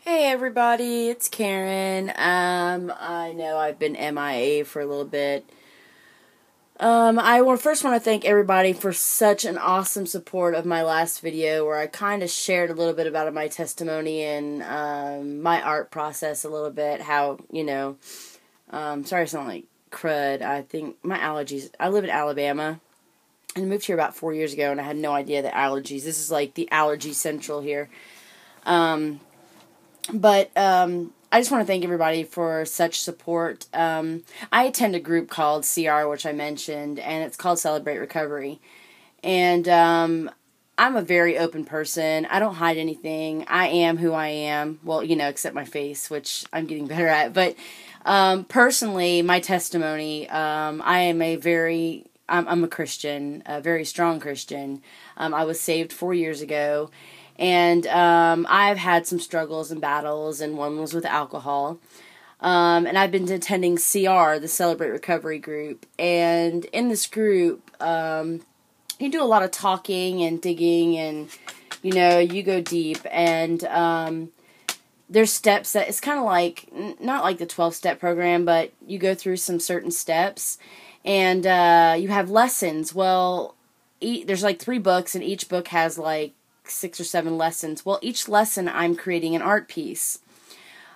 Hey everybody, it's Karen. I know I've been MIA for a little bit. First want to thank everybody for such an awesome support of my last video where I kind of shared a little bit about my testimony and my art process a little bit. How, sorry I sound like crud. I think my allergies, I live in Alabama and moved here about 4 years ago and I had no idea that allergies, this is like the allergy central here. But I just want to thank everybody for such support. I attend a group called CR, which I mentioned, and it's called Celebrate Recovery. And I'm a very open person. I don't hide anything. I am who I am. Well, except my face, which I'm getting better at. But personally, my testimony, I'm a Christian, a very strong Christian. I was saved 4 years ago. And I've had some struggles and battles, and one was with alcohol. And I've been attending CR, the Celebrate Recovery group. And in this group, you do a lot of talking and digging, and, you go deep. And there's steps that, it's kind of like, not like the 12-step program, but you go through some certain steps. And you have lessons. Well, there's like 3 books, and each book has like 6 or 7 lessons. Well, each lesson I'm creating an art piece,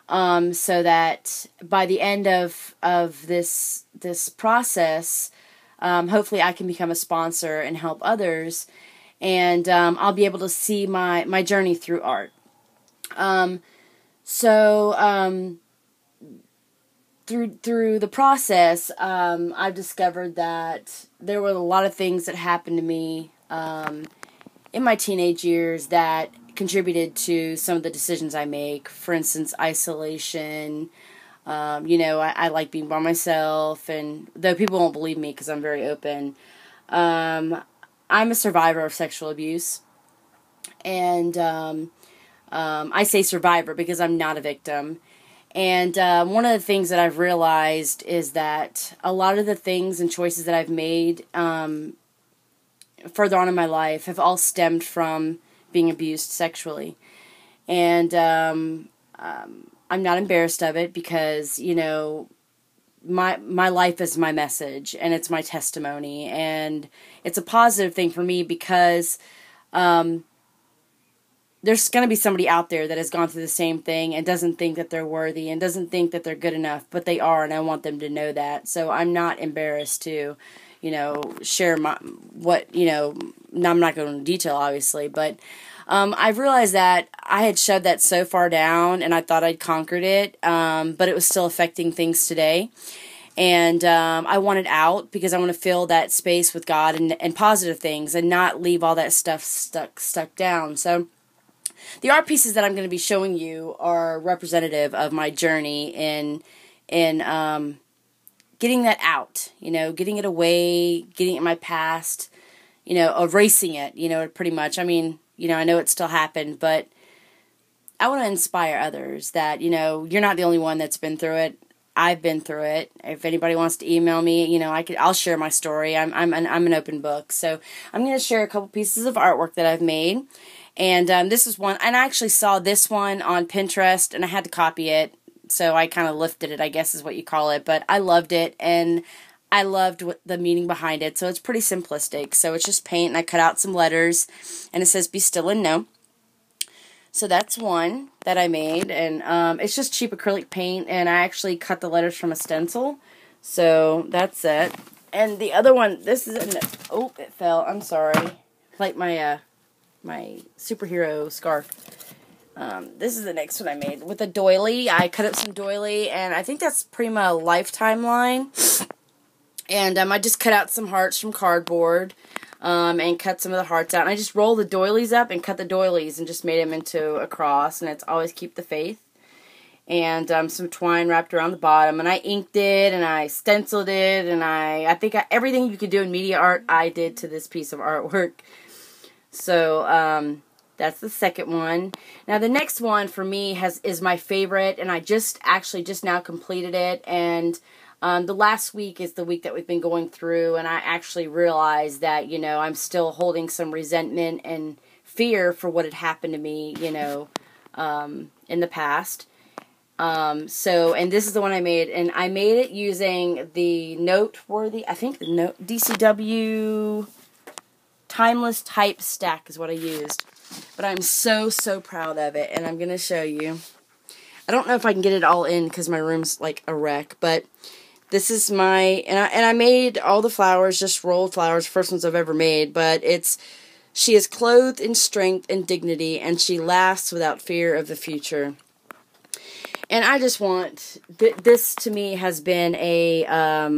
so that by the end of this process, hopefully I can become a sponsor and help others, and I'll be able to see my journey through art. Through the process, I've discovered that there were a lot of things that happened to me in my teenage years that contributed to some of the decisions I make. For instance, isolation. I like being by myself, and though people won't believe me because I'm very open, I'm a survivor of sexual abuse. And I say survivor because I'm not a victim. And one of the things that I've realized is that a lot of the things and choices that I've made further on in my life have all stemmed from being abused sexually. And I'm not embarrassed of it because, my life is my message and it's my testimony. And it's a positive thing for me because there's going to be somebody out there that has gone through the same thing and doesn't think that they're worthy and doesn't think that they're good enough, but they are, and I want them to know that. So I'm not embarrassed to share now I'm not going into detail, obviously, but I've realized that I had shoved that so far down, and I thought I'd conquered it, but it was still affecting things today, and I want it out because I want to fill that space with God and positive things, and not leave all that stuff stuck down. So the art pieces that I'm going to be showing you are representative of my journey in getting that out, getting it away, getting it in my past, erasing it, pretty much. I mean, I know it still happened, but I want to inspire others that, you're not the only one that's been through it. I've been through it. If anybody wants to email me, I'll share my story. I'm an open book. So I'm going to share a couple pieces of artwork that I've made. And this is one, and I actually saw this one on Pinterest, and I had to copy it. So I kind of lifted it, I guess is what you call it. But I loved it, and I loved the meaning behind it. So it's pretty simplistic. So it's just paint, and I cut out some letters, and it says, "Be still and know." So that's one that I made, and it's just cheap acrylic paint, and I actually cut the letters from a stencil. So that's it. And the other one, this is, oh, it fell. I'm sorry. Like my superhero scarf. This is the next one I made with a doily. I cut up some doily, and I think that's Prima Lifetime line. And I just cut out some hearts from cardboard, and cut some of the hearts out. And I just rolled the doilies up and cut the doilies and just made them into a cross. And it's always keep the faith. And some twine wrapped around the bottom. And I inked it, and I stenciled it, and I think everything you could do in media art, I did to this piece of artwork. So, that's the second one. Now, the next one for me is my favorite, and I just now completed it, and the last week is the week that we've been going through, and I actually realized that, I'm still holding some resentment and fear for what had happened to me, in the past. And this is the one I made, and I made it using the Noteworthy, I think the DCW Timeless Type Stack is what I used. But I'm so, so proud of it, and I'm going to show you. I don't know if I can get it all in because my room's like a wreck, but this is my, and I made all the flowers, just rolled flowers, first ones I've ever made, but it's, she is clothed in strength and dignity, and she laughs without fear of the future. And I just want, this to me has been a,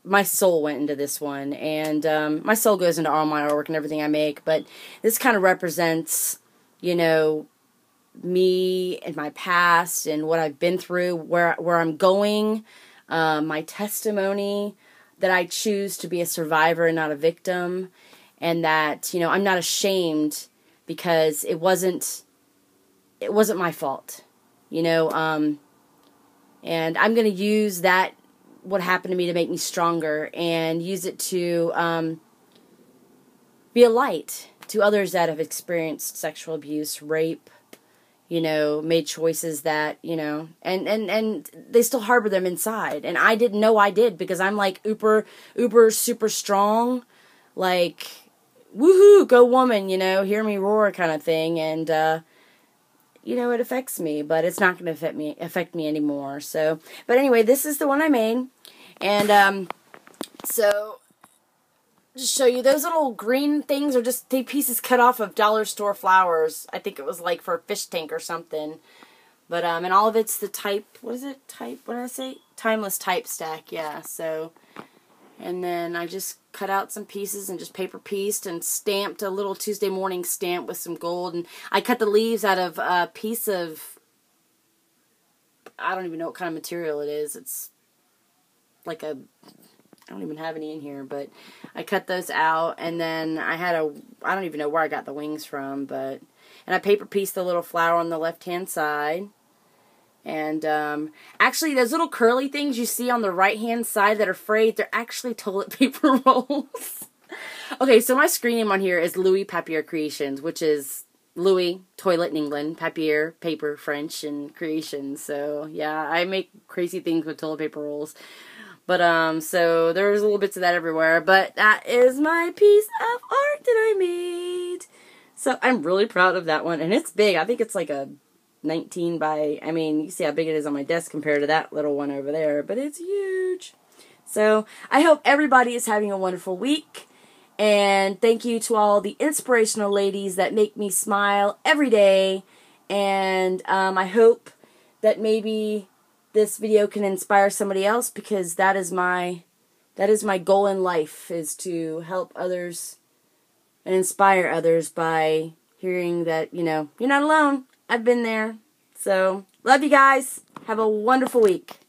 my soul went into this one, and my soul goes into all my artwork and everything I make, but this kind of represents, you know, me and my past and what I've been through, where I'm going, my testimony, that I choose to be a survivor and not a victim, and that, you know, I'm not ashamed because it wasn't my fault. You know, and I'm going to use that, what happened to me, to make me stronger, and use it to be a light to others that have experienced sexual abuse, rape, you know, made choices that, you know, and they still harbor them inside. And I didn't know I did, because I'm like uber super strong, like, woohoo, go woman, you know, hear me roar kind of thing. And, you know, it affects me, but it's not going to affect me anymore. So, but anyway, this is the one I made, and so just show you, those little green things are just pieces cut off of dollar store flowers. I think it was like for a fish tank or something. But and all of it's the type. What is it? What did I say? Timeless Type Stack. Yeah. So, and then I just cut out some pieces and just paper pieced and stamped a little Tuesday morning stamp with some gold. And I cut the leaves out of a piece of, I don't even know what kind of material it is. It's like a, I don't even have any in here, but I cut those out. And then I had I don't even know where I got the wings from, but, and I paper pieced the little flower on the left-hand side. And actually, those little curly things you see on the right-hand side that are frayed, they're actually toilet paper rolls. Okay, so my screen name on here is Louis Papier Creations, which is Louis, toilet in England, papier, paper, French, and creations. So, yeah, I make crazy things with toilet paper rolls. But, so there's little bits of that everywhere. But that is my piece of art that I made. So, I'm really proud of that one. And it's big. I think it's like a 19 by, I mean, you see how big it is on my desk compared to that little one over there, but it's huge. So, I hope everybody is having a wonderful week, and thank you to all the inspirational ladies that make me smile every day, and I hope that maybe this video can inspire somebody else, because that is my goal in life, is to help others and inspire others by hearing that, you know, you're not alone. I've been there. So, love you guys. Have a wonderful week.